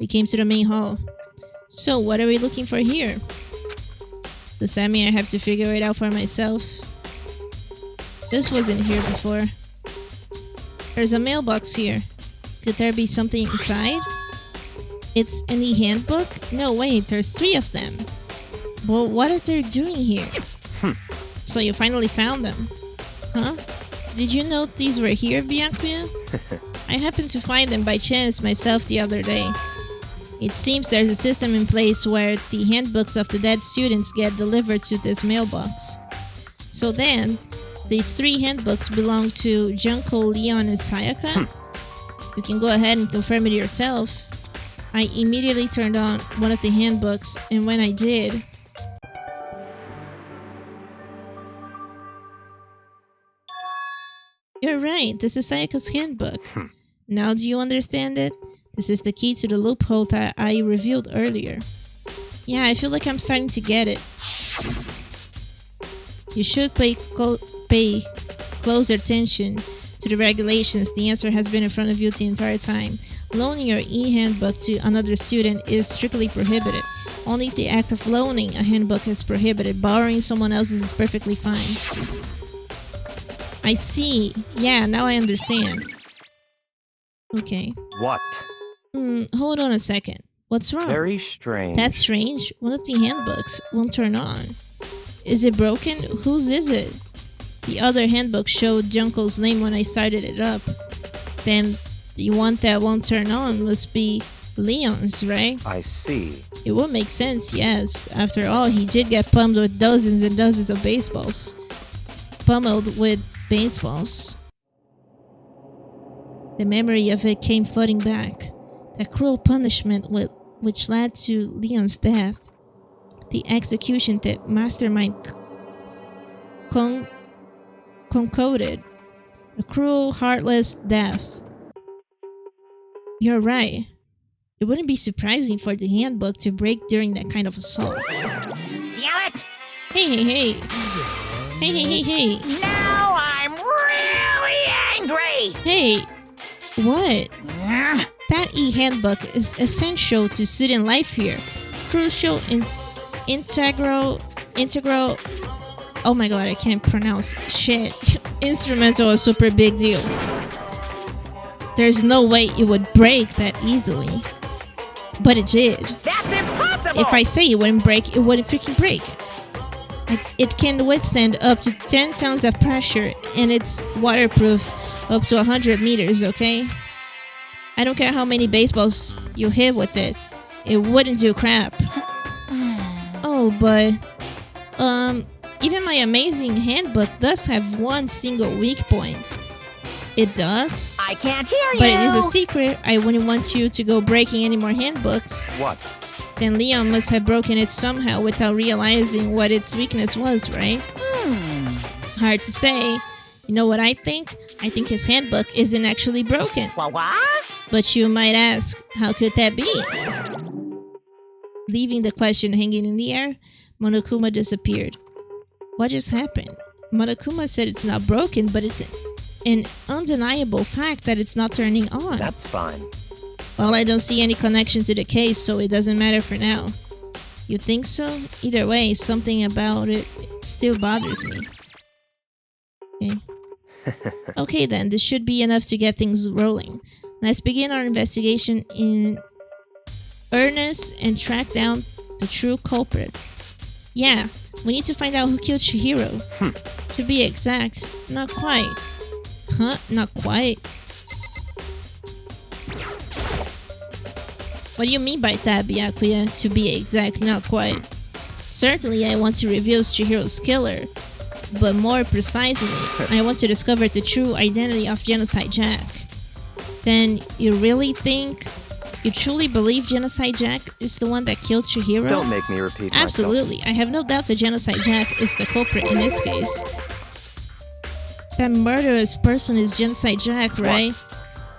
We came to the main hall. So, what are we looking for here? Does that mean I have to figure it out for myself? This wasn't here before. There's a mailbox here. Could there be something inside? It's an e-handbook? No, wait, there's 3 of them. Well, what are they doing here? So you finally found them. Huh? Did you know these were here, Byakuya? I happened to find them by chance myself the other day. It seems there's a system in place where the handbooks of the dead students get delivered to this mailbox. So then, these 3 handbooks belong to Junko, Leon, and Sayaka? You can go ahead and confirm it yourself. I immediately turned on one of the handbooks, and when I did... You're right, this is Sayaka's handbook. Now do you understand it? This is the key to the loophole that I revealed earlier. Yeah, I feel like I'm starting to get it. You should pay closer attention to the regulations. The answer has been in front of you the entire time. Loaning your e-handbook to another student is strictly prohibited. Only the act of loaning a handbook is prohibited. Borrowing someone else's is perfectly fine. I see. Yeah, now I understand. Okay. What? Hold on a second. What's wrong? Very strange. That's strange. One of the handbooks won't turn on. Is it broken? Whose is it? The other handbook showed Junko's name when I started it up. Then the one that won't turn on must be Leon's, right? I see. It would make sense, yes. After all, he did get pummeled with dozens and dozens of baseballs. Pummeled with baseballs. The memory of it came flooding back. That cruel punishment which led to Leon's death. The execution that Mastermind concocted. A cruel, heartless death. You're right. It wouldn't be surprising for the handbook to break during that kind of assault. Damn it! Hey. Hey. Now I'm really angry! Hey! What? That e-handbook is essential to student life here. Crucial and integral. Oh my god, I can't pronounce shit. Instrumental, a super big deal. There's no way it would break that easily. But it did. That's impossible! If I say it wouldn't break, it wouldn't freaking break. It can withstand up to 10 tons of pressure, and it's waterproof up to 100 meters, okay? I don't care how many baseballs you hit with it. It wouldn't do crap. Oh, but... even my amazing handbook does have one single weak point. It does? I can't hear you! But it is a secret. I wouldn't want you to go breaking any more handbooks. What? Then Leon must have broken it somehow without realizing what its weakness was, right? Hard to say. You know what I think? I think his handbook isn't actually broken. What? But you might ask, how could that be? Leaving the question hanging in the air, Monokuma disappeared. What just happened? Monokuma said it's not broken, but it's an undeniable fact that it's not turning on. That's fine. Well, I don't see any connection to the case, so it doesn't matter for now. You think so? Either way, something about it still bothers me. Okay. Okay then, this should be enough to get things rolling. Let's begin our investigation in earnest and track down the true culprit. Yeah, we need to find out who killed Chihiro. To be exact, not quite. Huh? Not quite? What do you mean by that, Byakuya? To be exact, not quite. Certainly, I want to reveal Chihiro's killer. But more precisely, I want to discover the true identity of Genocide Jack. Then, you really think... You truly believe Genocide Jack is the one that killed Chihiro? Don't make me repeat Absolutely. I have no doubt that Genocide Jack is the culprit in this case. That murderous person is Genocide Jack, right?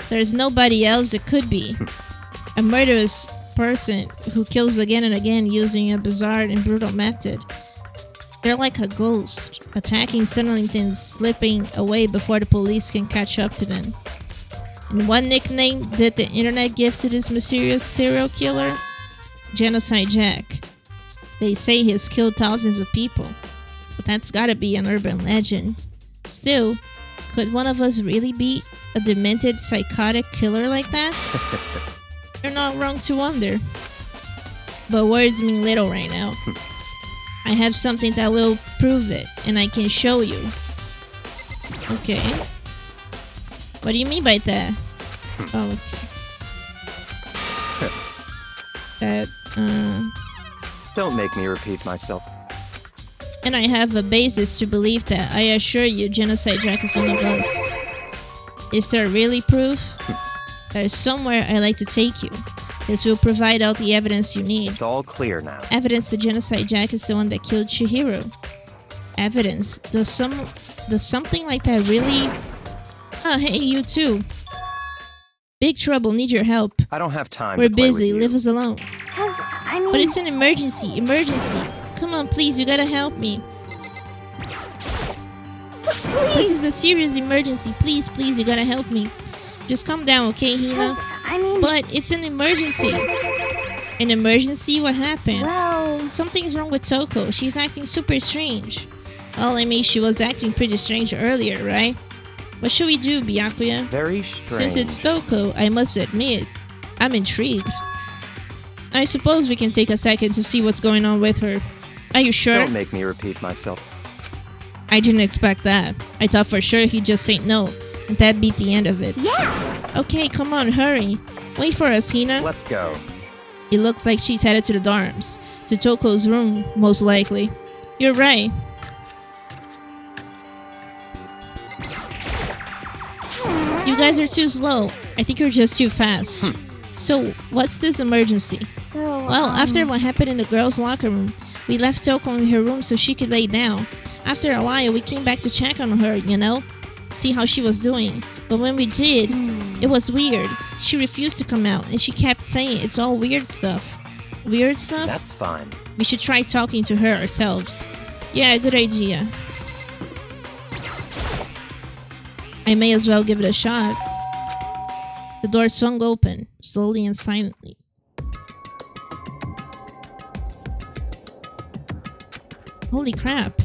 There's nobody else it could be. A murderous person who kills again and again using a bizarre and brutal method. They're like a ghost, attacking suddenly then slipping away before the police can catch up to them. And what nickname did the internet give to this mysterious serial killer? Genocide Jack. They say he's killed thousands of people, but that's gotta be an urban legend. Still, could one of us really be a demented, psychotic killer like that? You're not wrong to wonder. But words mean little right now. I have something that will prove it, and I can show you. Okay. What do you mean by that? Oh, okay. That, Don't make me repeat myself. And I have a basis to believe that. I assure you, Genocide Jack is one of us. Is there really proof? There's somewhere I'd like to take you. This will provide all the evidence you need. It's all clear now. Evidence that Genocide Jack is the one that killed Chihiro. Evidence. Does something like that really... Oh, hey, you too. Big trouble, need your help. I don't have time We're to play busy, with you. leave us alone. I mean... But it's an emergency, emergency. Come on, please, you gotta help me. Please. This is a serious emergency. Please, please, you gotta help me. Just calm down, okay, Hina? I mean... But it's an emergency. An emergency? What happened? Well... Something's wrong with Toko. She's acting super strange. Well, I mean, she was acting pretty strange earlier, right? What should we do, Byakuya? Very strange. Since it's Toko, I must admit, I'm intrigued. I suppose we can take a second to see what's going on with her. Are you sure? Don't make me repeat myself. I didn't expect that. I thought for sure he'd just say no, and that'd be the end of it. Yeah! Okay, come on, hurry. Wait for us, Hina. Let's go. It looks like she's headed to the dorms. To Toko's room, most likely. You're right. You guys are too slow. I think you're just too fast. So, what's this emergency? So, Well, after what happened in the girls' locker room, we left Toko in her room so she could lay down. After a while, we came back to check on her, you know? See how she was doing. But when we did, it was weird. She refused to come out, and she kept saying it's all weird stuff. Weird stuff? That's fine. We should try talking to her ourselves. Yeah, good idea. I may as well give it a shot. The door swung open, slowly and silently. Holy crap.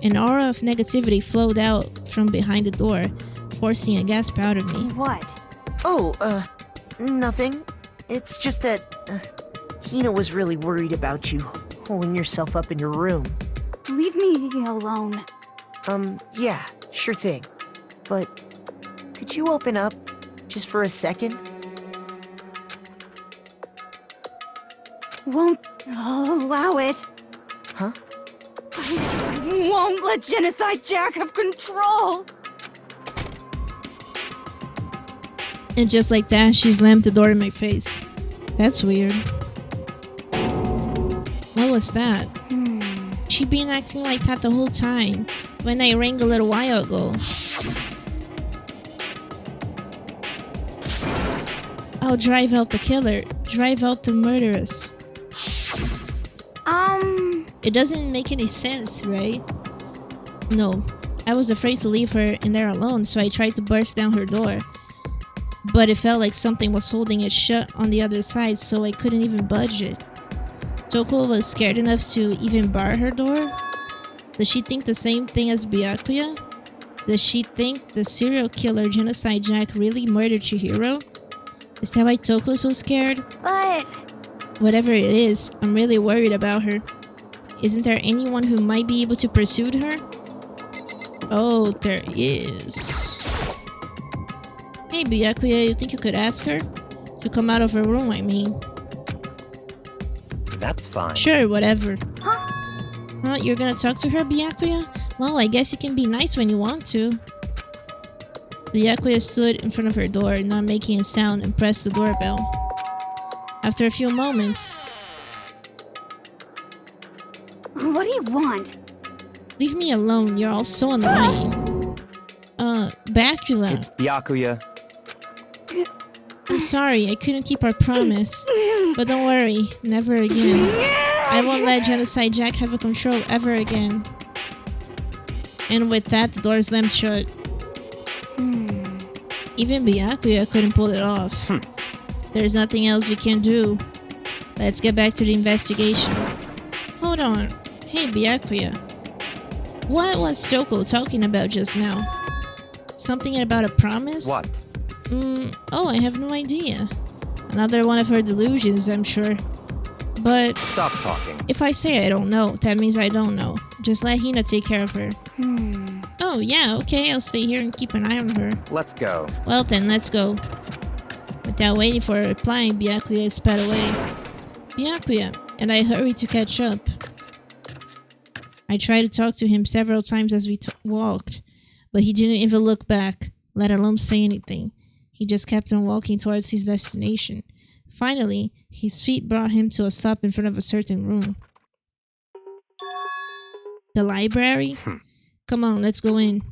An aura of negativity flowed out from behind the door, forcing a gasp out of me. What? Oh, nothing. It's just that, Hina was really worried about you, holding yourself up in your room. leave me alone. Yeah, sure thing. But, could you open up, just for a second? Won't allow it. Huh? I won't let Genocide Jack have control. And just like that, she slammed the door in my face. That's weird. What was that? She been acting like that the whole time, when I rang a little while ago. I'll drive out the killer. Drive out the murderess. It doesn't make any sense, right? No. I was afraid to leave her in there alone, so I tried to burst down her door. But it felt like something was holding it shut on the other side, so I couldn't even budge it. Toko was scared enough to even bar her door? Does she think the same thing as Byakuya? Does she think the serial killer Genocide Jack really murdered Chihiro? Is that why Toko's so scared? But... Whatever it is, I'm really worried about her. Isn't there anyone who might be able to pursue her? Oh, there is. Hey Byakuya, you think you could ask her? To come out of her room, I mean. That's fine. Sure, whatever. Huh? You're gonna talk to her, Byakuya? Well, I guess you can be nice when you want to. Byakuya stood in front of her door, not making a sound, and pressed the doorbell. After a few moments... what do you want? Leave me alone, you're all so annoying. Bacula. It's Byakuya. I'm sorry, I couldn't keep our promise. But don't worry, never again. I won't let Genocide Jack have a control ever again. And with that, the door slammed shut. Even Byakuya couldn't pull it off. There's nothing else we can do. Let's get back to the investigation. Hold on. Hey, Byakuya. What was Toko talking about just now? Something about a promise? What? Oh, I have no idea. Another one of her delusions, I'm sure. But Stop talking. if I say I don't know, that means I don't know. Just let Hina take care of her. Oh, yeah, okay, I'll stay here and keep an eye on her. Let's go. Well then, let's go. Without waiting for a reply, Byakuya sped away. Byakuya, and I hurried to catch up. I tried to talk to him several times as we walked, but he didn't even look back, let alone say anything. He just kept on walking towards his destination. Finally, his feet brought him to a stop in front of a certain room. The library? Come on, let's go in.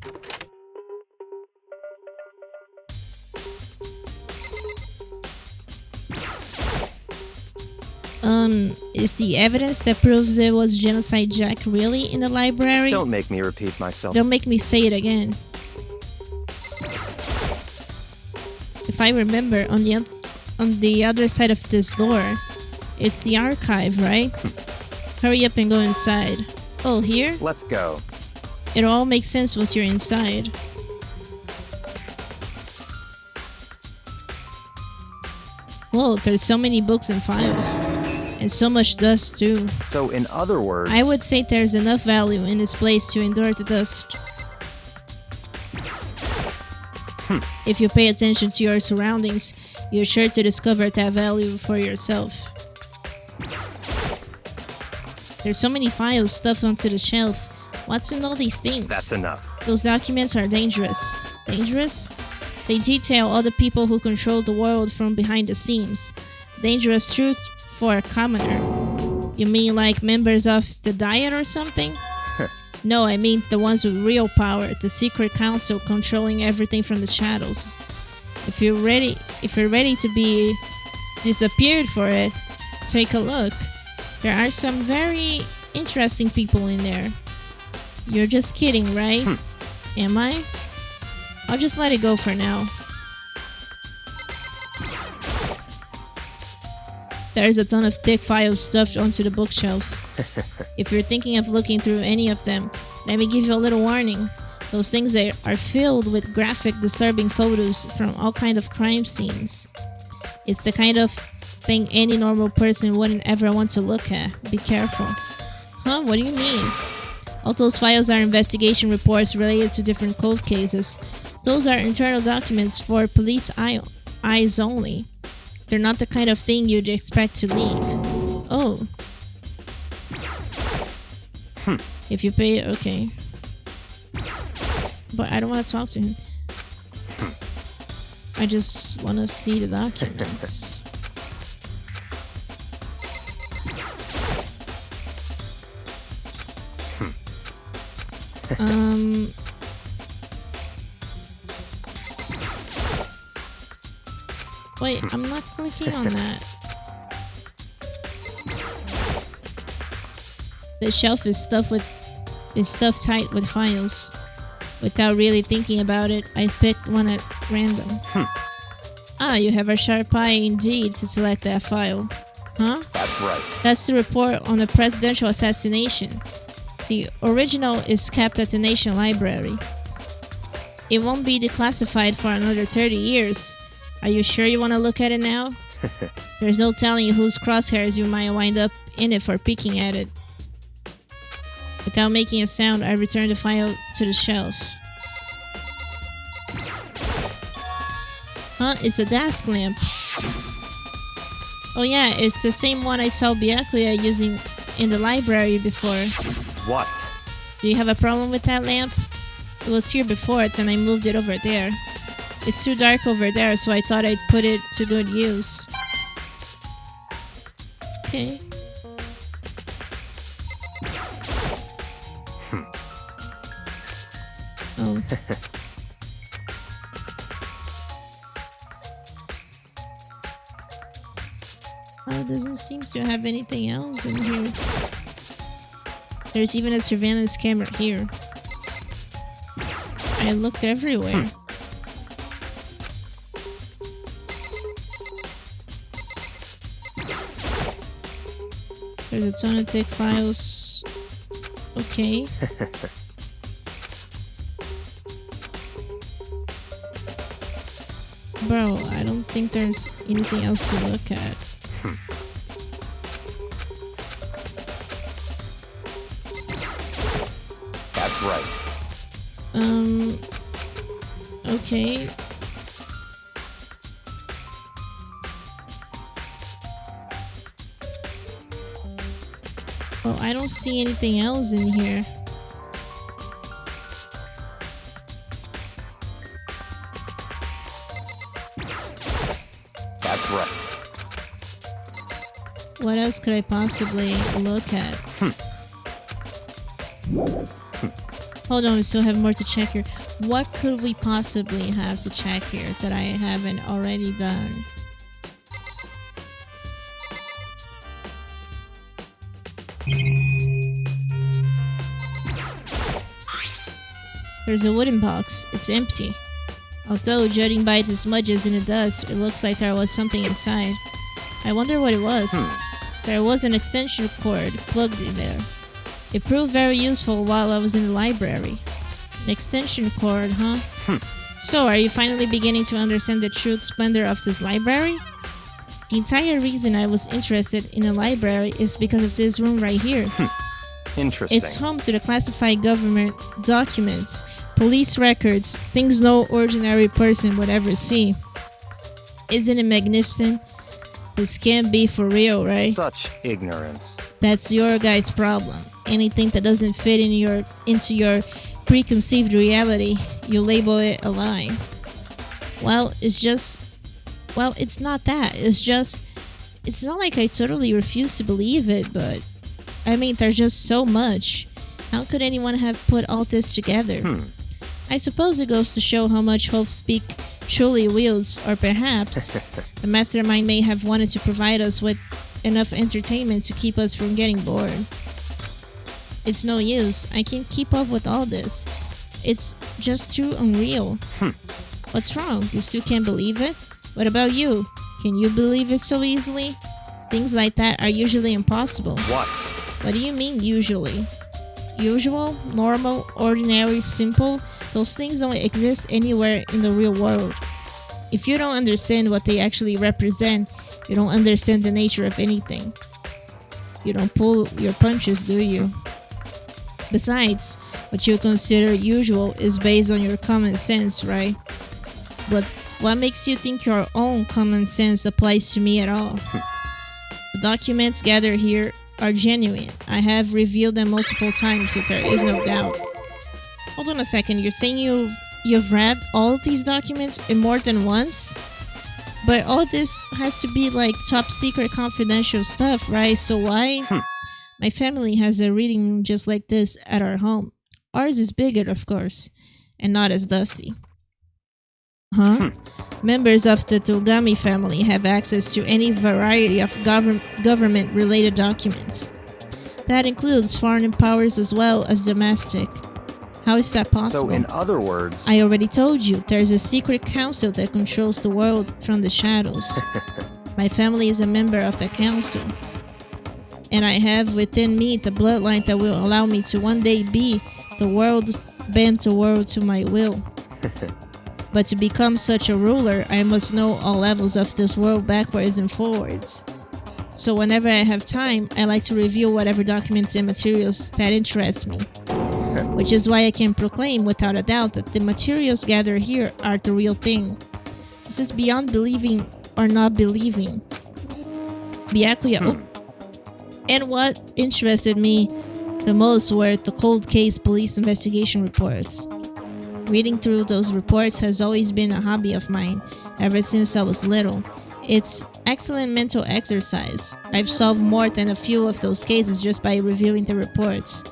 Is the evidence that proves there was Genocide Jack really in the library? Don't make me repeat myself. Don't make me say it again. If I remember, on the other side of this door, it's the archive, right? Hurry up and go inside. Oh, here? Let's go. It all makes sense once you're inside. Whoa, there's so many books and files. And so much dust too. So in other words... I would say there's enough value in this place to endure the dust. If you pay attention to your surroundings, you're sure to discover that value for yourself. There's so many files stuffed onto the shelf. What's in all these things? That's enough. Those documents are dangerous. Dangerous? They detail all the people who control the world from behind the scenes. Dangerous truth for a commoner. You mean like members of the Diet or something? No, I mean the ones with real power, the secret council controlling everything from the shadows. If you're ready to be disappeared for it, take a look. There are some very interesting people in there. You're just kidding, right? Am I? I'll just let it go for now. There's a ton of thick files stuffed onto the bookshelf. If you're thinking of looking through any of them, let me give you a little warning. Those things are filled with graphic, disturbing photos from all kinds of crime scenes. It's the kind of thing any normal person wouldn't ever want to look at. Be careful. Huh? What do you mean? All those files are investigation reports related to different cold cases. Those are internal documents for police eyes only. They're not the kind of thing you'd expect to leak. Oh. If you pay... okay. But I don't want to talk to him. I just want to see the documents. Wait, I'm not clicking on that. The shelf is stuffed tight with files. Without really thinking about it, I picked one at random. Ah, you have a sharp eye indeed to select that file. Huh? That's right. That's the report on the presidential assassination. The original is kept at the Nation Library. It won't be declassified for another 30 years. Are you sure you want to look at it now? There's no telling whose crosshairs you might wind up in it for peeking at it. Without making a sound, I returned the file to the shelf. Huh? It's a desk lamp. Oh yeah, it's the same one I saw Byakuya using in the library before. What? Do you have a problem with that lamp? It was here before, then I moved it over there. It's too dark over there, so I thought I'd put it to good use. Okay. Oh. Oh, it doesn't seem to have anything else in here. There's even a surveillance camera here. I looked everywhere. There's a ton of thick files. Okay. Bro, I don't think there's anything else to look at. That's right. Okay. Well, I don't see anything else in here. That's right. What else could I possibly look at? Hold on, we still have more to check here. What could we possibly have to check here that I haven't already done? There's a wooden box. It's empty. Although, judging by its smudges in the dust, it looks like there was something inside. I wonder what it was. There was an extension cord plugged in there. It proved very useful while I was in the library. An extension cord, huh? So, are you finally beginning to understand the true splendor of this library? The entire reason I was interested in a library is because of this room right here. Interesting. It's home to the classified government documents, police records, things no ordinary person would ever see. Isn't it magnificent? This can't be for real, right? Such ignorance. That's your guy's problem. Anything that doesn't fit into your preconceived reality, you label it a lie. Well, it's not that. It's not like I totally refuse to believe it, but I mean, there's just so much. How could anyone have put all this together? I suppose it goes to show how much Hope Speak truly wields, or perhaps the mastermind may have wanted to provide us with enough entertainment to keep us from getting bored. It's no use. I can't keep up with all this. It's just too unreal. What's wrong? You still can't believe it? What about you? Can you believe it so easily? Things like that are usually impossible. What? What do you mean usually? Usual, normal, ordinary, simple? Those things don't exist anywhere in the real world. If you don't understand what they actually represent, you don't understand the nature of anything. You don't pull your punches, do you? Besides, what you consider usual is based on your common sense, right? But what makes you think your own common sense applies to me at all? The documents gathered here are genuine. I have reviewed them multiple times, so there is no doubt. Hold on a second, you're saying you've read all of these documents and more than once? But all this has to be like top secret confidential stuff, right? So why? My family has a reading room just like this at our home. Ours is bigger, of course, and not as dusty. Huh? Members of the Togami family have access to any variety of government-related documents. That includes foreign powers as well as domestic. How is that possible? So, in other words... I already told you, there's a secret council that controls the world from the shadows. My family is a member of the council. And I have within me the bloodline that will allow me to one day be the world, bend the world to my will. But to become such a ruler, I must know all levels of this world backwards and forwards. So whenever I have time, I like to review whatever documents and materials that interest me. Which is why I can proclaim without a doubt that the materials gathered here are the real thing. This is beyond believing or not believing. Byakuya. And what interested me the most were the cold case police investigation reports. Reading through those reports has always been a hobby of mine, ever since I was little. It's excellent mental exercise. I've solved more than a few of those cases just by reviewing the reports.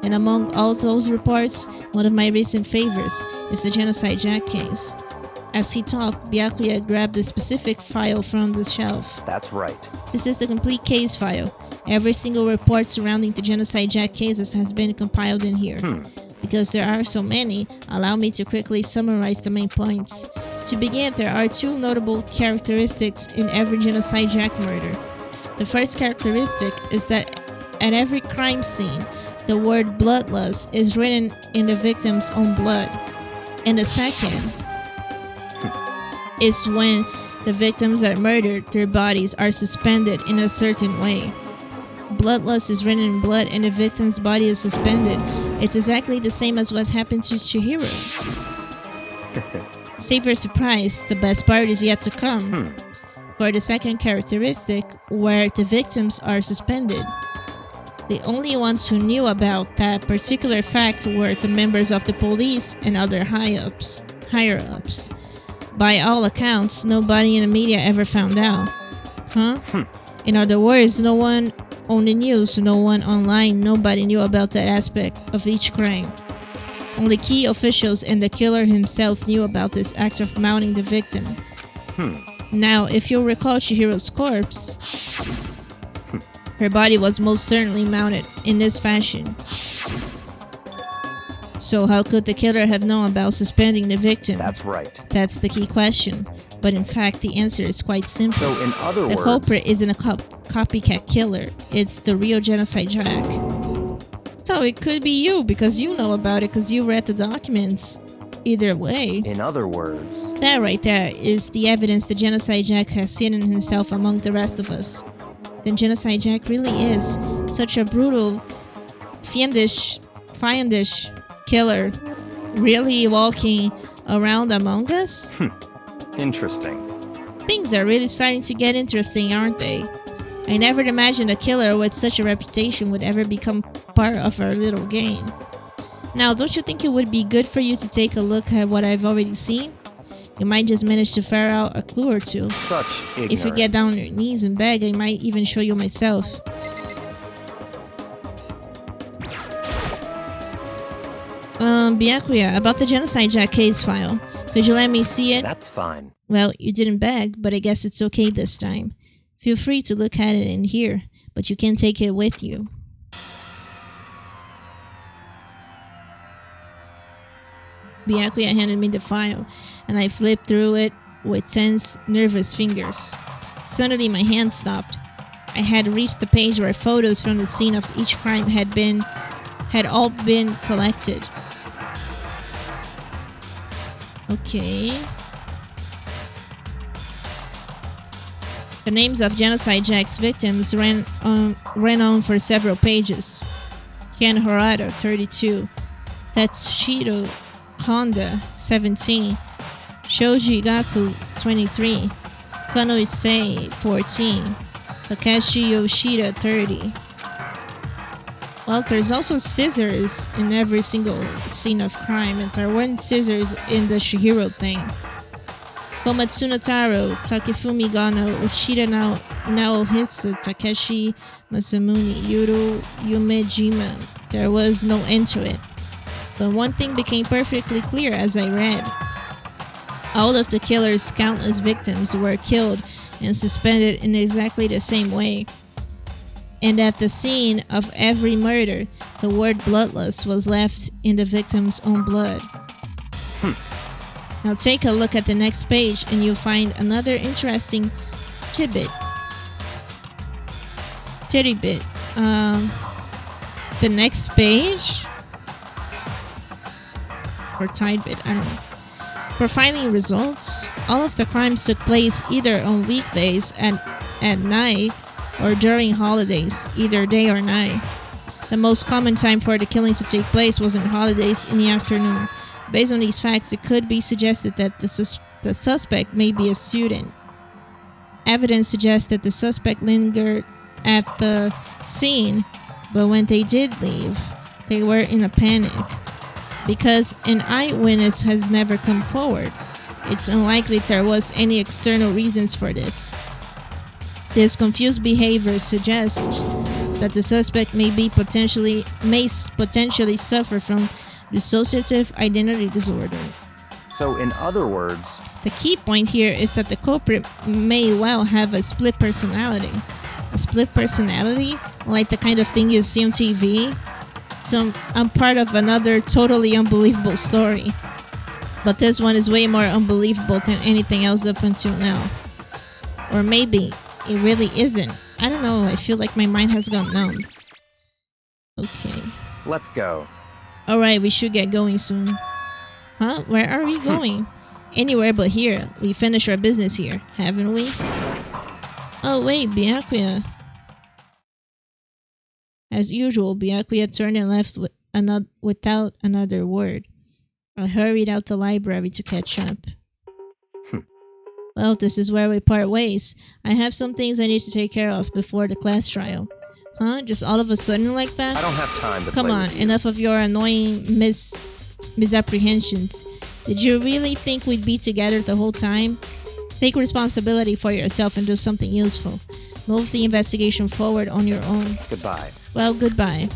And among all those reports, one of my recent favorites is the Genocide Jack case. As he talked, Byakuya grabbed a specific file from the shelf. That's right. This is the complete case file. Every single report surrounding the Genocide Jack cases has been compiled in here. Because there are so many, allow me to quickly summarize the main points. To begin, there are two notable characteristics in every Genocide Jack murder. The first characteristic is that at every crime scene, the word bloodlust is written in the victim's own blood. And the second is when the victims are murdered, their bodies are suspended in a certain way. Bloodlust is written in blood and the victim's body is suspended. It's exactly the same as what happened to Chihiro. Save your surprise, the best part is yet to come. For the second characteristic, where the victims are suspended. The only ones who knew about that particular fact were the members of the police and other higher-ups. By all accounts, nobody in the media ever found out. In other words, no one on the news, no one online, nobody knew about that aspect of each crime. Only key officials and the killer himself knew about this act of mounting the victim. Now, if you'll recall Chihiro's corpse, her body was most certainly mounted in this fashion. So how could the killer have known about suspending the victim? That's right. That's the key question. But in fact, the answer is quite simple. So in other words... The culprit isn't a copycat killer. It's the real Genocide Jack. So it could be you, because you know about it, because you read the documents. Either way... In other words... That right there is the evidence the Genocide Jack has hidden himself among the rest of us. Then Genocide Jack really is such a brutal, fiendish killer, really walking around among us? Interesting. Things are really starting to get interesting, aren't they? I never imagined a killer with such a reputation would ever become part of our little game. Now, don't you think it would be good for you to take a look at what I've already seen? You might just manage to figure out a clue or two. Such ignorance. If you get down on your knees and beg, I might even show you myself. Byakuya, about the Genocide Jack case file. Could you let me see it? That's fine. Well, you didn't beg, but I guess it's okay this time. Feel free to look at it in here, but you can take it with you. Byakuya handed me the file, and I flipped through it with tense, nervous fingers. Suddenly my hand stopped. I had reached the page where photos from the scene of each crime had all been collected. Okay. The names of Genocide Jack's victims ran on for several pages. Ken Horada, 32. Tetsuhiro Honda, 17. Shoji Gaku, 23. Kano Issei, 14. Takeshi Yoshida, 30. Well, there's also scissors in every single scene of crime, and there weren't scissors in the Chihiro thing. Komatsuna Taro, Takefumi Gano, Ushida Naohitsu, Takeshi Masamune, Yuru Yumejima. There was no end to it. But one thing became perfectly clear as I read. All of the killer's countless victims were killed and suspended in exactly the same way. And at the scene of every murder, the word bloodlust was left in the victim's own blood. Now take a look at the next page and you'll find another interesting tidbit. The next page? Or tidbit, I don't know. For finding results, all of the crimes took place either on weekdays at night or during holidays, either day or night. The most common time for the killings to take place was on holidays in the afternoon. Based on these facts, it could be suggested that the suspect may be a student. Evidence suggests that the suspect lingered at the scene, but when they did leave, they were in a panic. Because an eyewitness has never come forward, it's unlikely there was any external reasons for this. This confused behavior suggests that the suspect may potentially suffer from dissociative identity disorder. So in other words... The key point here is that the culprit may well have a split personality. A split personality? Like the kind of thing you see on TV? So I'm part of another totally unbelievable story. But this one is way more unbelievable than anything else up until now. Or maybe it really isn't. I don't know, I feel like my mind has gone numb. Okay. Let's go. Alright, we should get going soon. Huh? Where are we going? Anywhere but here. We finished our business here, haven't we? Oh wait, Byakuya. As usual, Byakuya turned and left without another word. I hurried out the library to catch up. Well, this is where we part ways. I have some things I need to take care of before the class trial. Huh? Just all of a sudden like that? I don't have time to Come play on, with you. enough of your annoying misapprehensions. Did you really think we'd be together the whole time? Take responsibility for yourself and do something useful. Move the investigation forward on your own. Goodbye. Well, goodbye.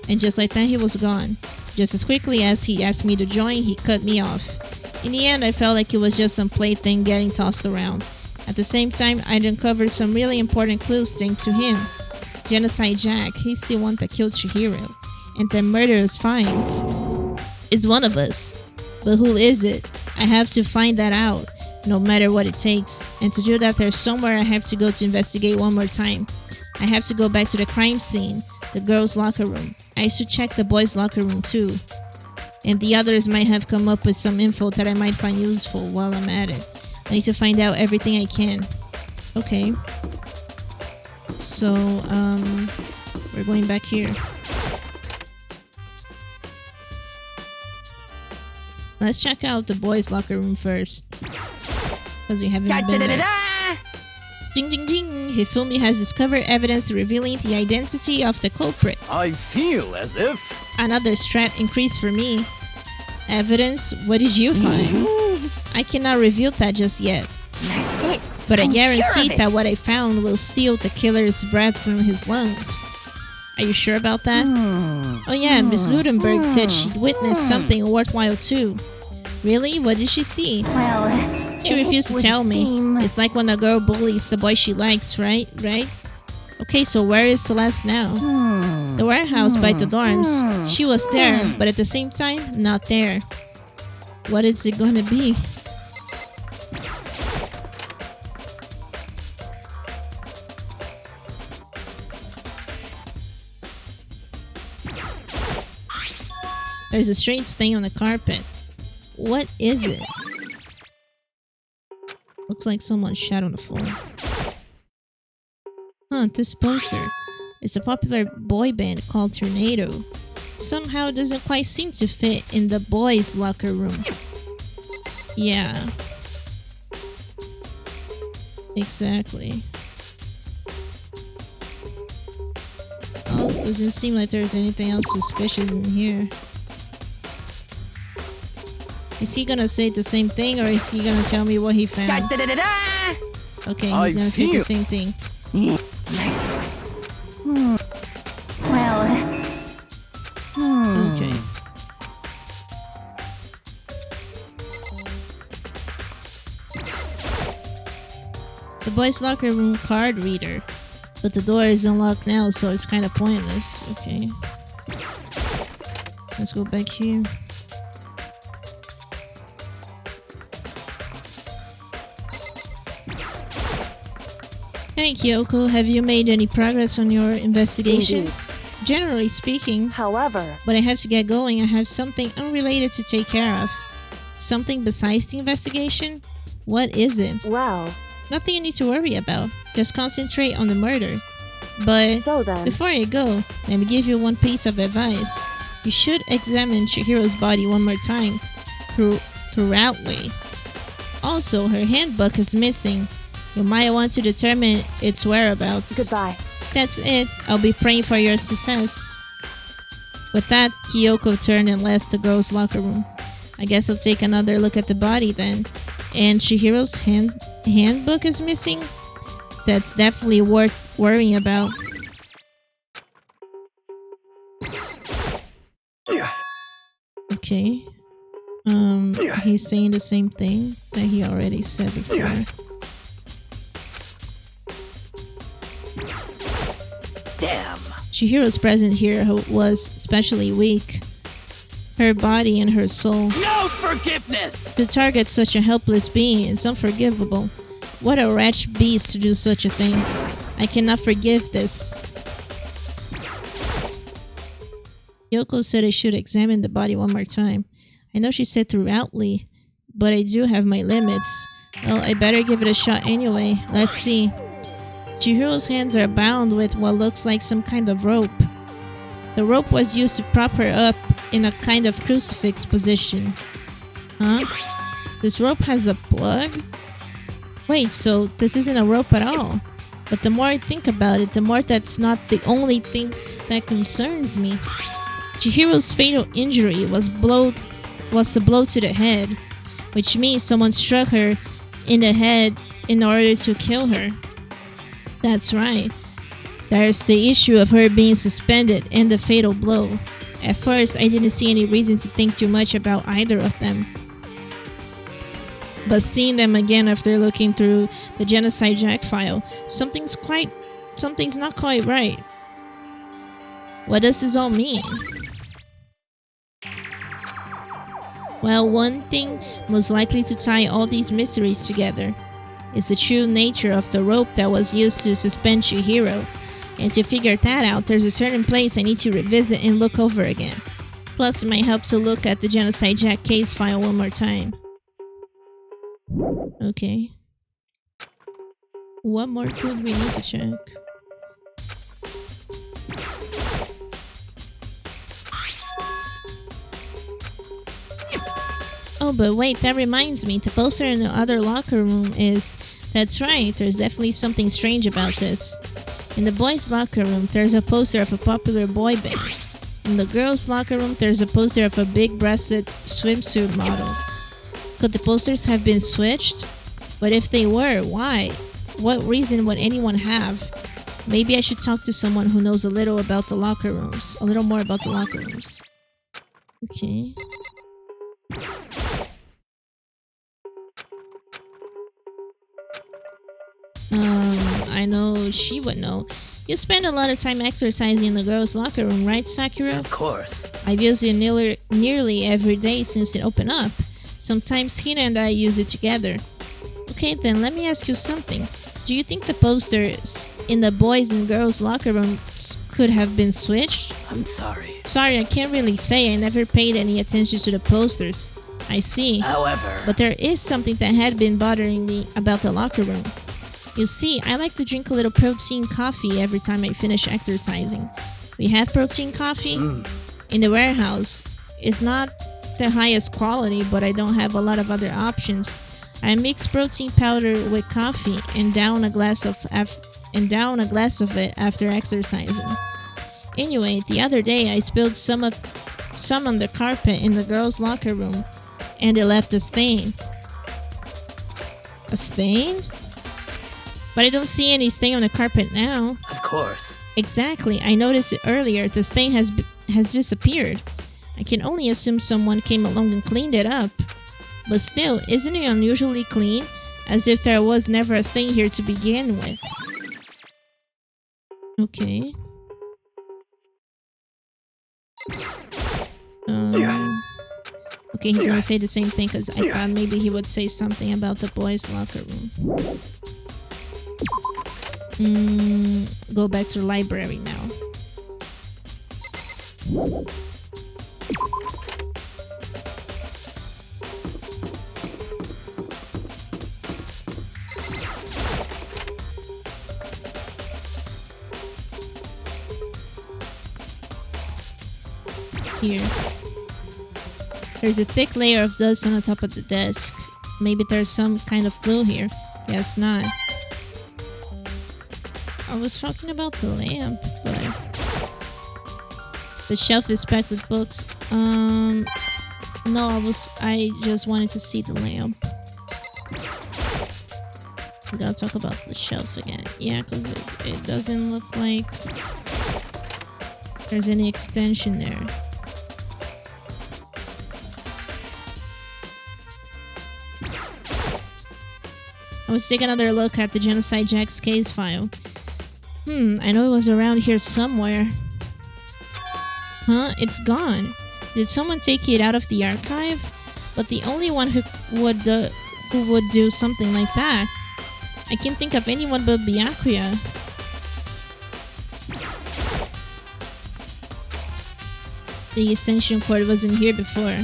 And just like that, he was gone. Just as quickly as he asked me to join, he cut me off. In the end, I felt like it was just some plaything getting tossed around. At the same time, I'd uncovered some really important clues linked to him. Genocide Jack, he's the one that killed Chihiro. And the murder is fine. It's one of us. But who is it? I have to find that out, no matter what it takes. And to do that, there's somewhere I have to go to investigate one more time. I have to go back to the crime scene, the girls' locker room. I should check the boys' locker room too. And the others might have come up with some info that I might find useful while I'm at it. I need to find out everything I can. Okay. So, we're going back here. Let's check out the boys' locker room first. Because we haven't been there. Ding ding ding! Hifumi has discovered evidence revealing the identity of the culprit. I feel as if... Another strat increase for me. Evidence? What did you find? I cannot reveal that just yet. That's it. But I I'm guarantee sure of it. that what I found will steal the killer's breath from his lungs. Are you sure about that? Oh yeah, Miss Ludenberg said she'd witnessed something worthwhile too. Really? What did she see? Well, She refused to would tell me. seem- It's like when a girl bullies the boy she likes, right? Right? Okay, so where is Celeste now? The warehouse by the dorms. She was there, but at the same time, not there. What is it gonna be? There's a strange stain on the carpet. What is it? Looks like someone shat on the floor. Huh, this poster. It's a popular boy band called Tornado. Somehow it doesn't quite seem to fit in the boys' locker room. Yeah. Exactly. Oh, doesn't seem like there's anything else suspicious in here. Is he gonna say the same thing, or is he gonna tell me what he found? Okay, he's gonna say the same thing. Let's... Well... Okay. The boys' locker room card reader. But the door is unlocked now, so it's kind of pointless. Okay. Let's go back here. Hey Kyoko, have you made any progress on your investigation? Indeed. Generally speaking, However... but I have to get going. I have something unrelated to take care of. Something besides the investigation? What is it? Well... Nothing you need to worry about. Just concentrate on the murder. But So then... before I go, let me give you one piece of advice. You should examine Chihiro's body one more time. Throughout. Also, her handbook is missing. You might want to determine its whereabouts. Goodbye. That's it. I'll be praying for your success. With that, Kyoko turned and left the girls' locker room. I guess I'll take another look at the body then. And Chihiro's handbook is missing? That's definitely worth worrying about. Okay. He's saying the same thing that he already said before. Damn. Chihiro's presence here was especially weak. Her body and her soul. No forgiveness! To target such a helpless being is unforgivable. What a wretched beast to do such a thing. I cannot forgive this. Yoko said I should examine the body one more time. I know she said throughoutly, but I do have my limits. Well, I better give it a shot anyway. Let's see. Chihiro's hands are bound with what looks like some kind of rope. The rope was used to prop her up in a kind of crucifix position. Huh? This rope has a plug? Wait, so this isn't a rope at all. But the more I think about it, the more that's not the only thing that concerns me. Chihiro's fatal injury was the blow to the head, which means someone struck her in the head in order to kill her. That's right. There's the issue of her being suspended and the fatal blow. At first, I didn't see any reason to think too much about either of them. But seeing them again after looking through the Genocide Jack file, something's not quite right. What does this all mean? Well, one thing most likely to tie all these mysteries together is the true nature of the rope that was used to suspend Chihiro. And to figure that out, there's a certain place I need to revisit and look over again. Plus, it might help to look at the Genocide Jack case file one more time. Okay. What more could we need to check? Oh, but wait, that reminds me. The poster in the other locker room is... That's right, there's definitely something strange about this. In the boys' locker room, there's a poster of a popular boy band. In the girls' locker room, there's a poster of a big-breasted swimsuit model. Could the posters have been switched? But if they were, why? What reason would anyone have? Maybe I should talk to someone who knows a little about the locker rooms. A little more about the locker rooms. Okay. I know she would know. You spend a lot of time exercising in the girls' locker room, right, Sakura? Of course. I've used it nearly every day since it opened up. Sometimes Hina and I use it together. Okay, then let me ask you something. Do you think the posters in the boys' and girls' locker rooms could have been switched? I'm sorry. Sorry, I can't really say. I never paid any attention to the posters. I see. However... But there is something that had been bothering me about the locker room. You see, I like to drink a little protein coffee every time I finish exercising. We have protein coffee in the warehouse. It's not the highest quality, but I don't have a lot of other options. I mix protein powder with coffee and down a glass of it after exercising. Anyway, the other day I spilled some on the carpet in the girls' locker room, and it left a stain. A stain? But I don't see any stain on the carpet now. Of course. Exactly. I noticed it earlier. The stain has disappeared. I can only assume someone came along and cleaned it up. But still, isn't it unusually clean? As if there was never a stain here to begin with. Okay. Okay, he's gonna say the same thing because I thought maybe he would say something about the boys' locker room. Go back to the library now. Here. There's a thick layer of dust on the top of the desk. Maybe there's some kind of glue here. Guess not. I was talking about the lamp, but the shelf is packed with books. No, I just wanted to see the lamp. I gotta talk about the shelf again. Yeah, because it doesn't look like there's any extension there. I was taking another look at the Genocide Jack's case file. I know it was around here somewhere. Huh? It's gone. Did someone take it out of the archive? But the only one who would do something like that. I can't think of anyone but The extension cord wasn't here before.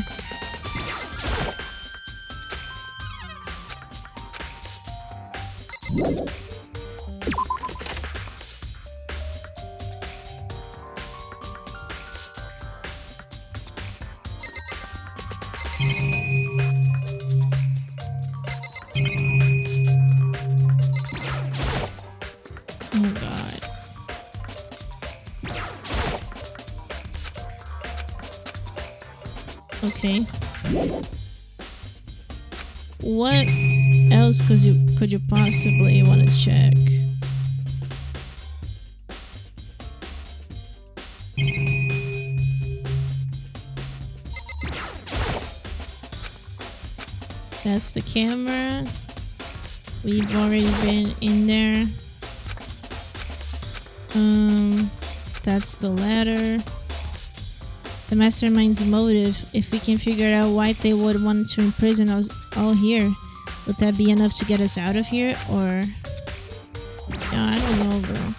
Oh god. Okay. What else could you possibly want to check? That's the camera. We've already been in there. That's the ladder. The mastermind's motive. If we can figure out why they would want to imprison us all here, would that be enough to get us out of here? Or... yeah, I don't know, bro.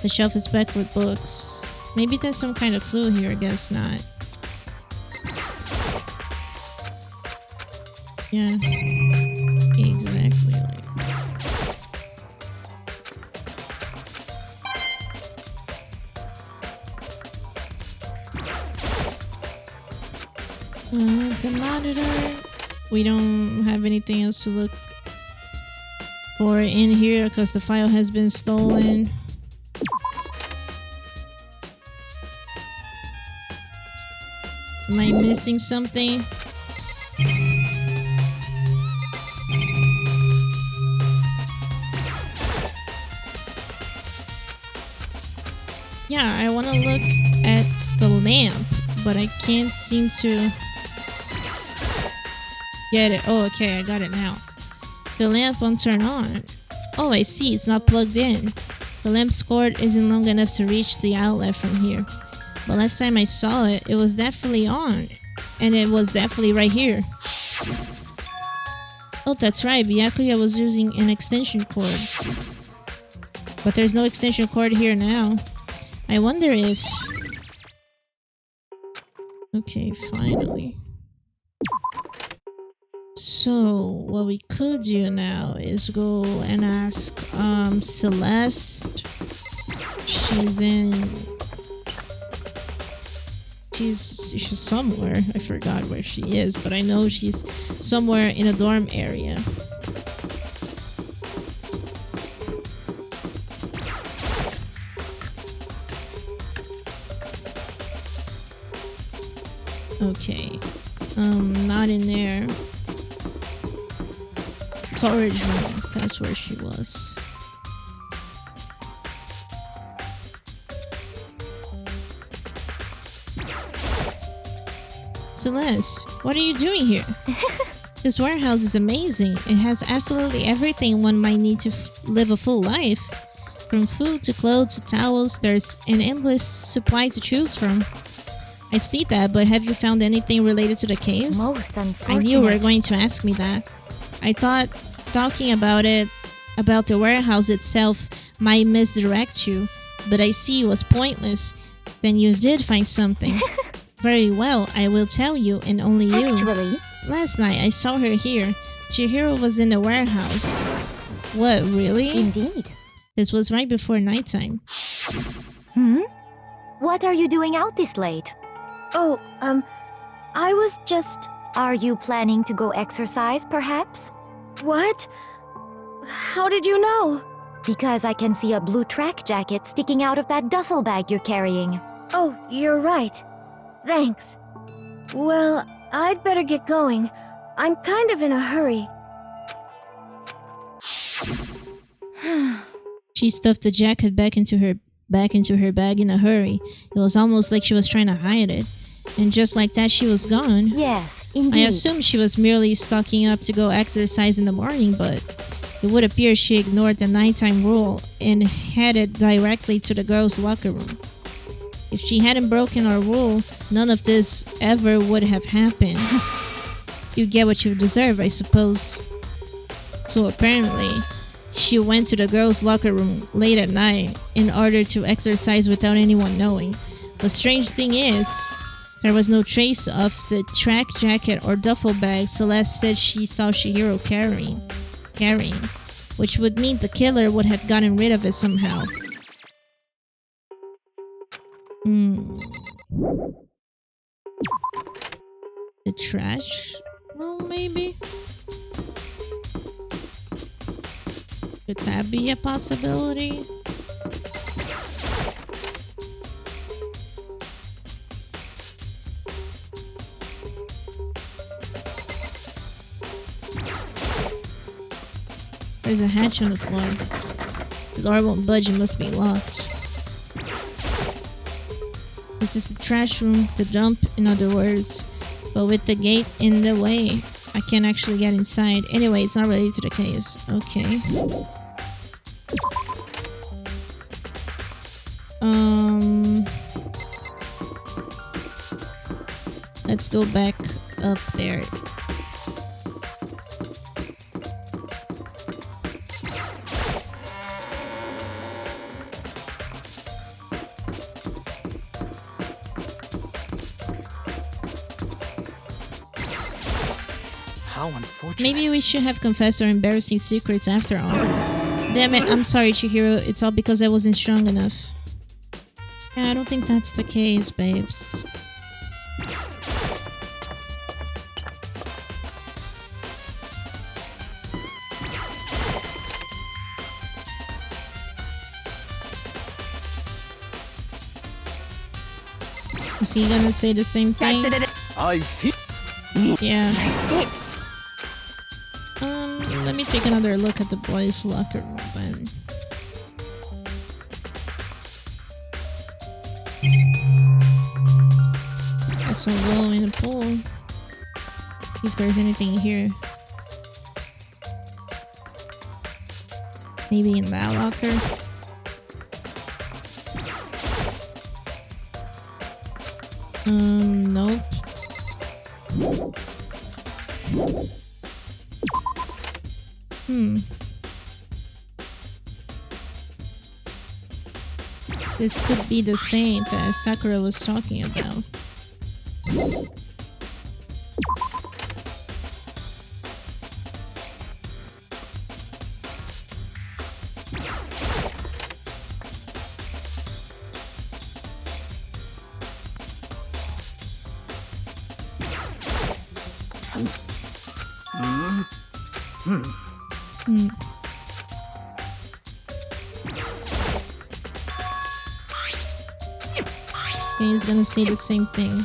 The shelf is packed with books. Maybe there's some kind of clue here, I guess not. Yeah. Exactly like... the monitor. We don't have anything else to look for in here because the file has been stolen. Am I missing something? Yeah, I want to look at the lamp, but I can't seem to get it. Oh, okay, I got it now. The lamp won't turn on. Oh, I see, it's not plugged in. The lamp's cord isn't long enough to reach the outlet from here. But last time I saw it, it was definitely on. And it was definitely right here. Oh, that's right, Byakuya was using an extension cord. But there's no extension cord here now. I wonder if... okay, finally. So, what we could do now is go and ask Celeste. She's somewhere. I forgot where she is, but I know she's somewhere in a dorm area. Okay. Not in there. Storage room. That's where she was. Celeste, what are you doing here? This warehouse is amazing. It has absolutely everything one might need to live a full life. From food to clothes to towels, there's an endless supply to choose from. I see that, but have you found anything related to the case? Most unfortunate. I knew you were going to ask me that. I thought talking about the warehouse itself might misdirect you, but I see it was pointless. Then you did find something. Very well, I will tell you, and only you. Actually, Last night I saw her here. Chihiro was in the warehouse. What, really? indeed. This was right before nighttime. What are you doing out this late? Oh, I was just... Are you planning to go exercise, perhaps? What? How did you know? Because I can see a blue track jacket sticking out of that duffel bag you're carrying. Oh, you're right. Thanks. Well, I'd better get going. I'm kind of in a hurry. She stuffed the jacket back into her bag in a hurry. It was almost like she was trying to hide it. And just like that, she was gone. Yes, indeed. I assumed she was merely stocking up to go exercise in the morning, but it would appear she ignored the nighttime rule and headed directly to the girls' locker room. If she hadn't broken our rule, none of this ever would have happened. You get what you deserve, I suppose. So apparently, she went to the girls' locker room late at night in order to exercise without anyone knowing. The strange thing is, There was no trace of the track jacket or duffel bag Celeste said she saw Chihiro carrying, which would mean the killer would have gotten rid of it somehow. The trash room, maybe? Could that be a possibility? There's a hatch on the floor. The door won't budge, it must be locked. This is the trash room, the dump, in other words. But with the gate in the way, I can't actually get inside. Anyway, it's not related to the case. Okay. Let's go back up there. How unfortunate. Maybe we should have confessed our embarrassing secrets after all. Damn it, I'm sorry, Chihiro. It's all because I wasn't strong enough. Yeah, I don't think that's the case, babes. Is he gonna say the same thing? I feel. Yeah. That's it. Let me take another look at the boys' locker room then. Guess I'll go in the pool. See if there's anything here. Maybe in that locker. Nope. This could be the stain that Sakura was talking about. Okay, he's gonna say the same thing.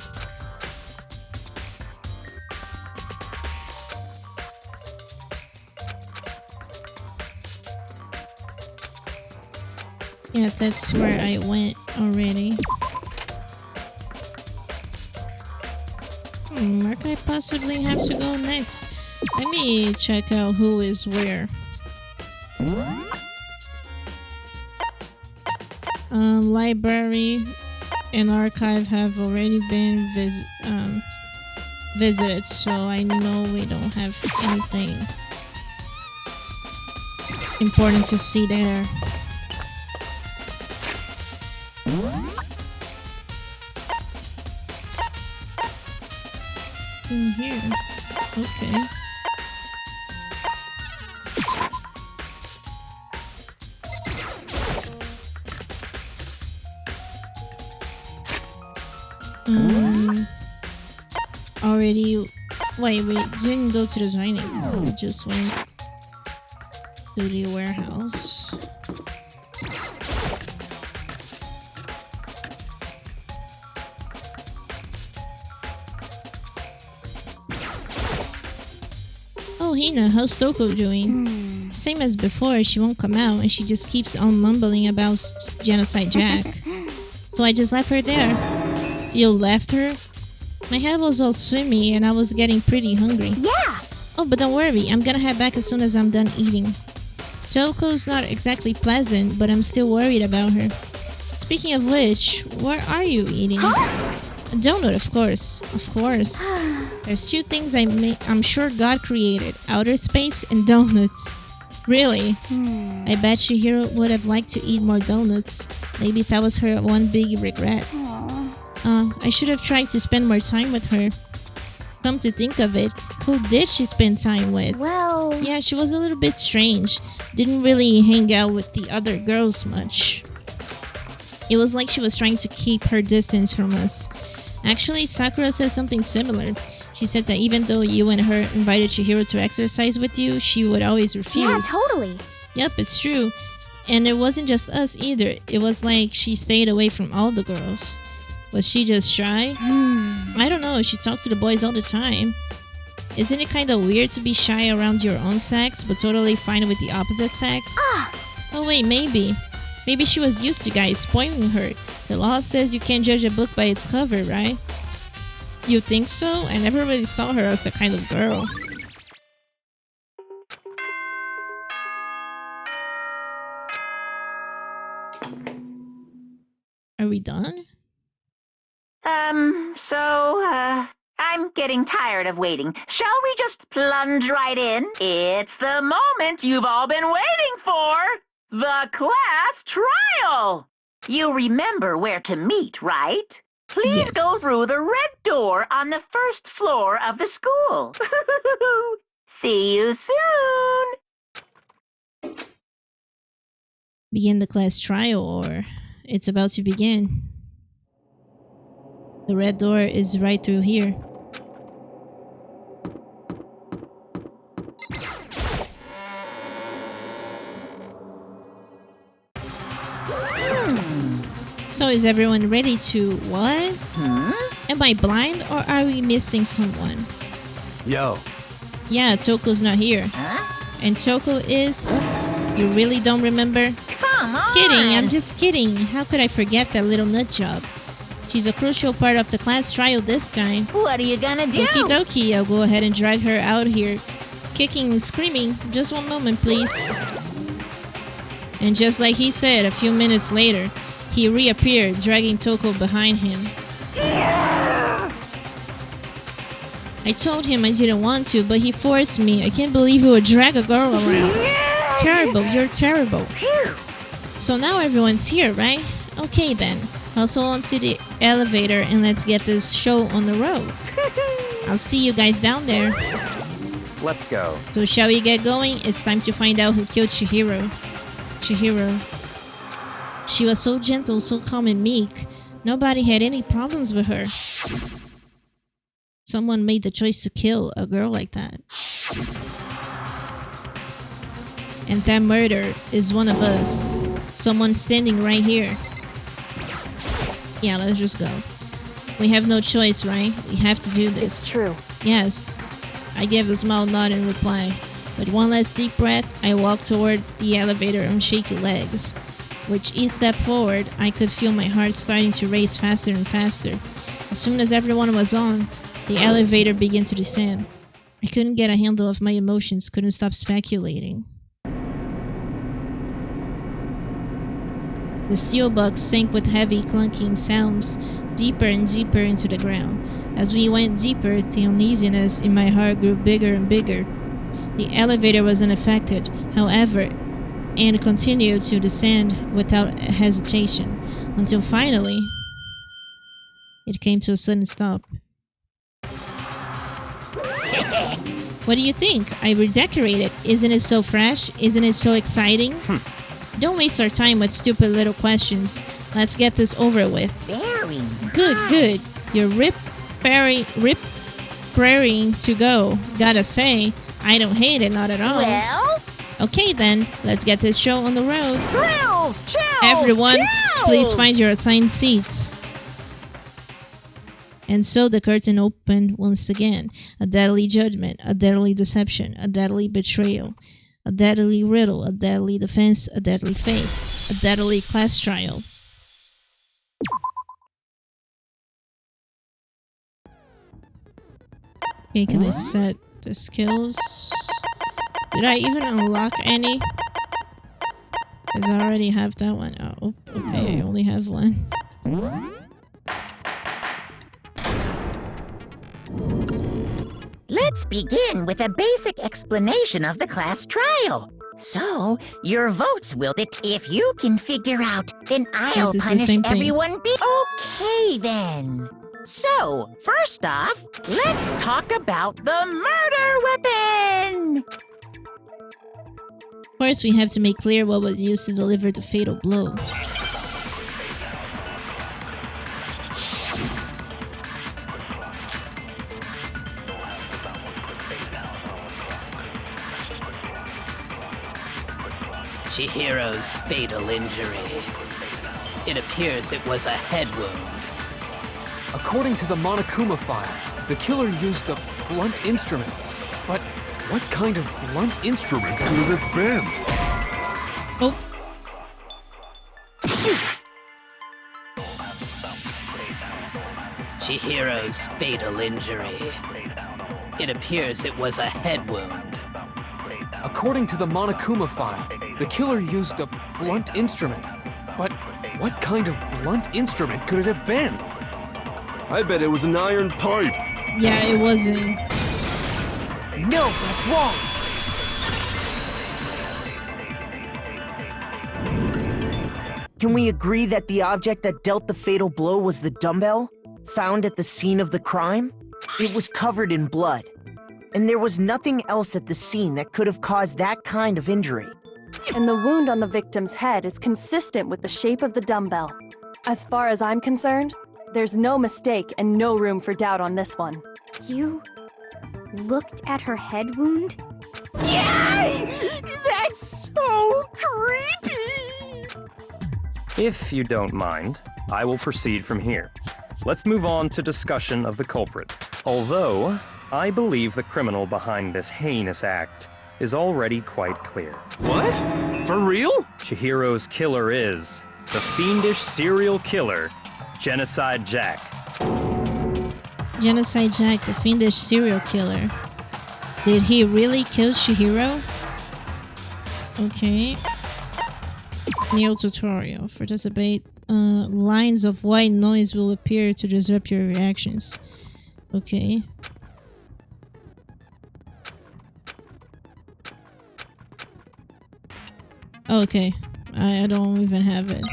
Yeah, that's where I went already. Where could I possibly have to go next? Let me check out who is where. Library and archive have already been visited, so I know we don't have anything important to see there. In here. Okay. Already. Wait, we didn't go to the dining room. We just went to the warehouse. Oh, Hina, how's Toko doing? Same as before, she won't come out and she just keeps on mumbling about Genocide Jack. So I just left her there. You left her? My head was all swimmy and I was getting pretty hungry. Yeah! Oh, but don't worry, I'm gonna head back as soon as I'm done eating. Toko's not exactly pleasant, but I'm still worried about her. Speaking of which, what are you eating? A donut, of course. Of course. There's two things I'm sure God created. Outer space and donuts. Really? I bet Chihiro would have liked to eat more donuts. Maybe that was her one big regret. I should have tried to spend more time with her. Come to think of it, who did she spend time with? Well... Yeah, she was a little bit strange. Didn't really hang out with the other girls much. It was like she was trying to keep her distance from us. Actually, Sakura said something similar. She said that even though you and her invited Chihiro to exercise with you, she would always refuse. Yeah, totally. Yep, it's true. And it wasn't just us either. It was like she stayed away from all the girls. Was she just shy? I don't know. She talked to the boys all the time. Isn't it kind of weird to be shy around your own sex, but totally fine with the opposite sex? Oh wait, maybe. Maybe she was used to guys spoiling her. The law says you can't judge a book by its cover, right? You think so? I never really saw her as that kind of girl. Are we done? I'm getting tired of waiting. Shall we just plunge right in? It's the moment you've all been waiting for! The class trial! You remember where to meet, right? Please Yes. go through the red door on the first floor of the school. See you soon! Begin the class trial, or it's about to begin. The red door is right through here. So is everyone ready to what? Am I blind or are we missing someone? Yo. Yeah, Toko's not here. And Toko is... You really don't remember? Come on! Kidding, I'm just kidding. How could I forget that little nut job? She's a crucial part of the class trial this time. What are you gonna do? Okie dokie, I'll go ahead and drag her out here. Kicking and screaming. Just one moment, please. And just like he said, a few minutes later, he reappeared, dragging Toko behind him. I told him I didn't want to, but he forced me. I can't believe he would drag a girl around. Terrible, you're terrible. So now everyone's here, right? Okay then. Hustle onto the elevator and let's get this show on the road. I'll see you guys down there. Let's go. So shall we get going? It's time to find out who killed Chihiro. Chihiro. She was so gentle, so calm and meek. Nobody had any problems with her. Someone made the choice to kill a girl like that. And that murder is one of us. Someone standing right here. Yeah, let's just go. We have no choice, right? We have to do this. It's true. Yes. I gave a small nod in reply. With one last deep breath, I walked toward the elevator on shaky legs. With each step forward, I could feel my heart starting to race faster and faster. As soon as everyone was on, the elevator began to descend. I couldn't get a handle of my emotions, couldn't stop speculating. The steel box sank with heavy clunking sounds, deeper and deeper into the ground. As we went deeper, the uneasiness in my heart grew bigger and bigger. The elevator was unaffected, however, and continued to descend without hesitation, until finally, it came to a sudden stop. What do you think? I redecorated. Isn't it so fresh? Isn't it so exciting? Don't waste our time with stupid little questions. Let's get this over with. Very Good, good. You're raring to go. Gotta say, I don't hate it, not at all. well. Okay then, let's get this show on the road. Thrills, chills, Everyone, chills. please find your assigned seats. And so the curtain opened once again. A deadly judgment, a deadly deception, a deadly betrayal, a deadly riddle, a deadly defense, a deadly fate, a deadly class trial. Okay, can I set the skills? Did I even unlock any? Because I already have that one. Oh, okay, I only have one. Let's begin with a basic explanation of the class trial. So, your votes will if you can figure out, then I'll this is the punish same thing. everyone. Okay, then. So, first off, let's talk about the murder weapon! First, we have to make clear what was used to deliver the fatal blow. Chihiro's fatal injury. It appears it was a head wound. According to the Monokuma file, the killer used a blunt instrument. But what kind of blunt instrument could it have been? Oh, Shoot! Chihiro's fatal injury. It appears it was a head wound. According to the Monokuma file, the killer used a blunt instrument. But what kind of blunt instrument could it have been? I bet it was an iron pipe. yeah, it wasn't. No, that's wrong. Can we agree that the object that dealt the fatal blow was the dumbbell, found at the scene of the crime? It was covered in blood, and there was nothing else at the scene that could have caused that kind of injury. And the wound on the victim's head is consistent with the shape of the dumbbell. As far as I'm concerned, there's no mistake and no room for doubt on this one. You looked at her head wound? Yay! That's so creepy! If you don't mind, I will proceed from here. Let's move on to discussion of the culprit. Although, I believe the criminal behind this heinous act is already quite clear. What? For real? Chihiro's killer is the fiendish serial killer, Genocide Jack. Genocide Jack, the fiendish serial killer. Did he really kill Chihiro? Okay. Neo tutorial. For this debate, lines of white noise will appear to disrupt your reactions. Okay. Okay. I don't even have it.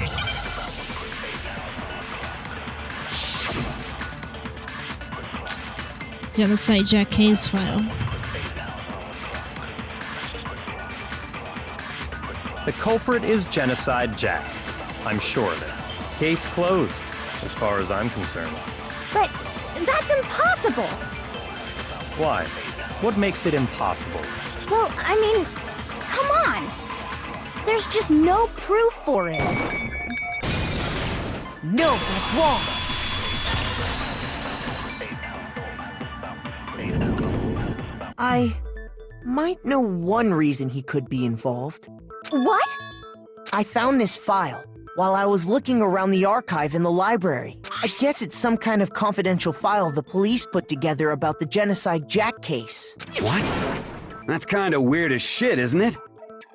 Genocide Jack case file. The culprit is Genocide Jack. I'm sure of it. Case closed, as far as I'm concerned. But that's impossible! Why? What makes it impossible? Well, I mean, come on! There's just no proof for it. No, that's wrong. I might know one reason he could be involved. What? I found this file while I was looking around the archive in the library. I guess it's some kind of confidential file the police put together about the Genocide Jack case. What? That's kind of weird as shit, isn't it?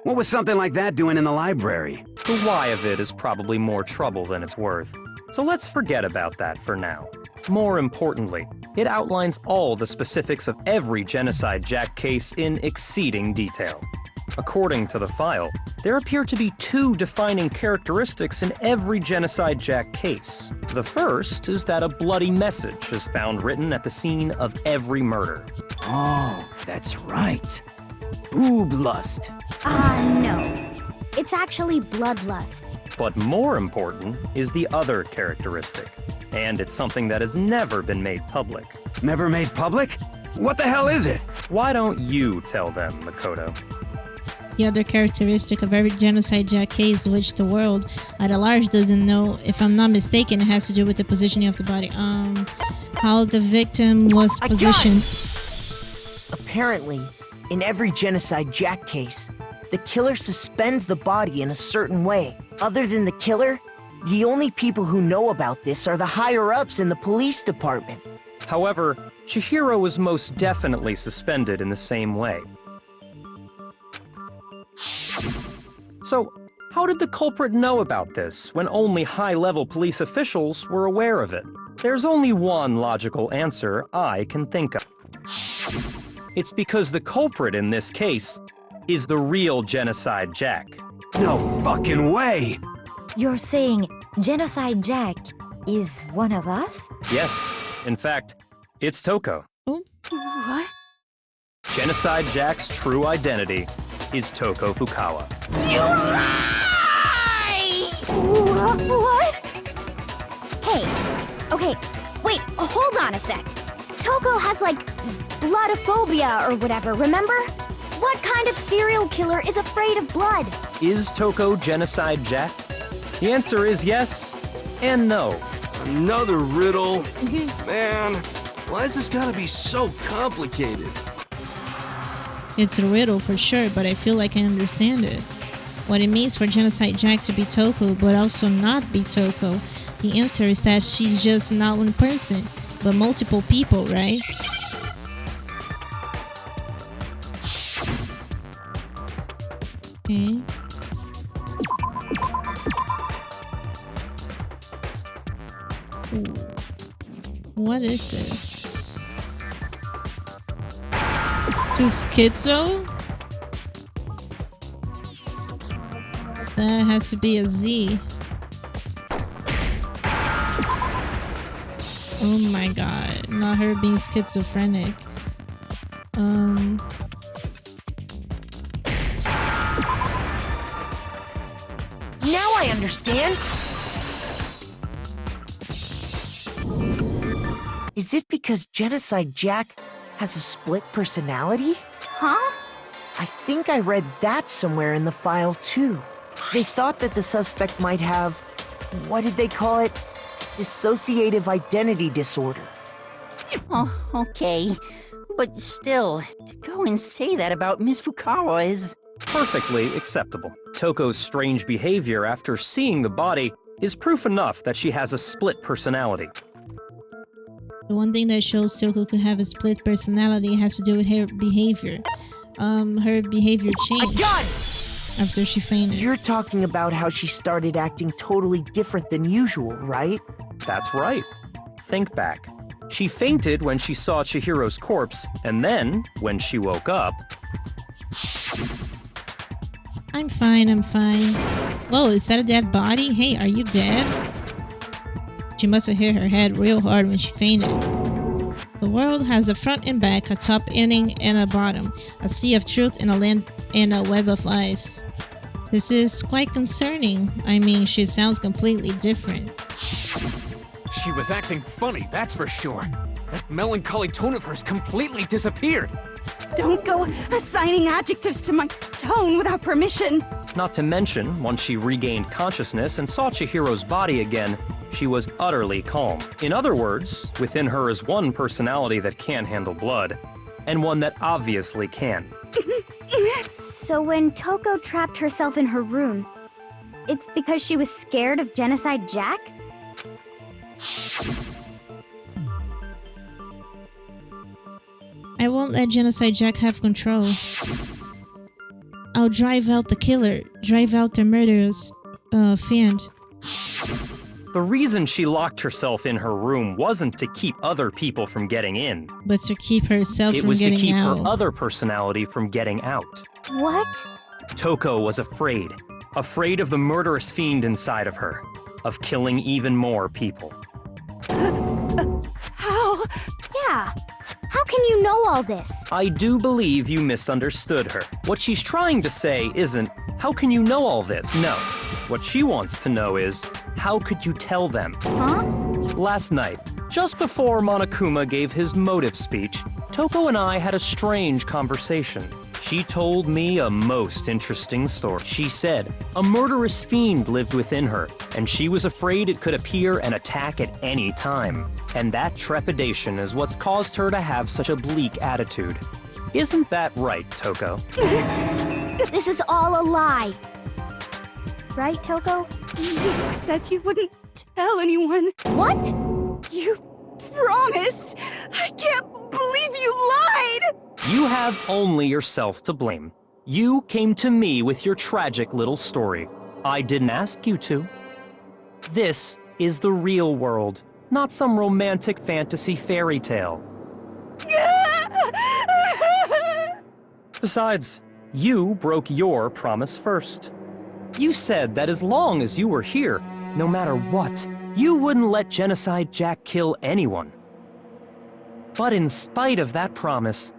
What was something like that doing in the library? The why of it is probably more trouble than it's worth. So let's forget about that for now. More importantly, it outlines all the specifics of every Genocide Jack case in exceeding detail. According to the file, there appear to be two defining characteristics in every Genocide Jack case. The first is that a bloody message is found written at the scene of every murder. Oh, that's right. Boob lust. No. It's actually bloodlust. But more important is the other characteristic, and it's something that has never been made public. Never made public? What the hell is it? Why don't you tell them, Makoto? The other characteristic of every Genocide Jack case, which the world at large doesn't know, if I'm not mistaken, it has to do with the positioning of the body. How the victim was positioned. Apparently, in every Genocide Jack case, the killer suspends the body in a certain way. Other than the killer, the only people who know about this are the higher-ups in the police department. However, Chihiro was most definitely suspended in the same way. So, how did the culprit know about this when only high-level police officials were aware of it? There's only one logical answer I can think of. It's because the culprit in this case is the real Genocide Jack. No fucking way! You're saying Genocide Jack is one of us? Yes, in fact, it's Toko. What? Genocide Jack's true identity is Toko Fukawa. You lie! What? Hey, okay, wait, hold on a sec. Toko has, like, bloodophobia or whatever, remember? What kind of serial killer is afraid of blood? Is Toko Genocide Jack? The answer is yes and no. Another riddle? Man, why has this gotta be so complicated? It's a riddle for sure, but I feel like I understand it. What it means for Genocide Jack to be Toko, but also not be Toko. The answer is that she's just not one person, but multiple people, right? Okay. What is this? Just schizo? That has to be a Z. Oh my god, not her being schizophrenic. Now I understand. Is it because Genocide Jack has a split personality? Huh? I think I read that somewhere in the file too. They thought that the suspect might have, what did they call it? Dissociative identity disorder. Oh, okay. But still, to go and say that about Miss Fukawa is... Perfectly acceptable. Toko's strange behavior after seeing the body is proof enough that she has a split personality. The one thing that shows Toko could have a split personality has to do with her behavior. Her behavior changed after she fainted. You're talking about how she started acting totally different than usual, right? That's right. Think back. She fainted when she saw Chihiro's corpse, and then, when she woke up... I'm fine, I'm fine. Whoa, is that a dead body? Hey, are you dead? She must have hit her head real hard when she fainted. The world has a front and back, a top ending and a bottom, a sea of truth and a land and a web of lies. This is quite concerning. I mean, she sounds completely different. She was acting funny, that's for sure. That melancholy tone of hers completely disappeared. Don't go assigning adjectives to my tone without permission. Not to mention, once she regained consciousness and saw Chihiro's body again, she was utterly calm. In other words, within her is one personality that can handle blood, and one that obviously can. So when Toko trapped herself in her room, it's because she was scared of Genocide Jack? I won't let Genocide Jack have control. I'll drive out the killer, drive out the murderous fiend. The reason she locked herself in her room wasn't to keep other people from getting in. But to keep herself from getting out. It was to keep her other personality from getting out. What? Toko was afraid. Afraid of the murderous fiend inside of her. Of killing even more people. How? Yeah. How can you know all this? I do believe you misunderstood her. What she's trying to say isn't, how can you know all this? No. What she wants to know is, how could you tell them? Huh? Last night, just before Monokuma gave his motive speech, Toko and I had a strange conversation. She told me a most interesting story. She said a murderous fiend lived within her, and she was afraid it could appear and attack at any time. And that trepidation is what's caused her to have such a bleak attitude. Isn't that right, Toko? This is all a lie. Right, Toko? You said you wouldn't tell anyone. What? You promised! I can't believe you lied! You have only yourself to blame. You came to me with your tragic little story. I didn't ask you to. This is the real world, not some romantic fantasy fairy tale. Besides, You broke your promise first. You said that as long as you were here, no matter what, you wouldn't let Genocide Jack kill anyone. But in spite of that promise,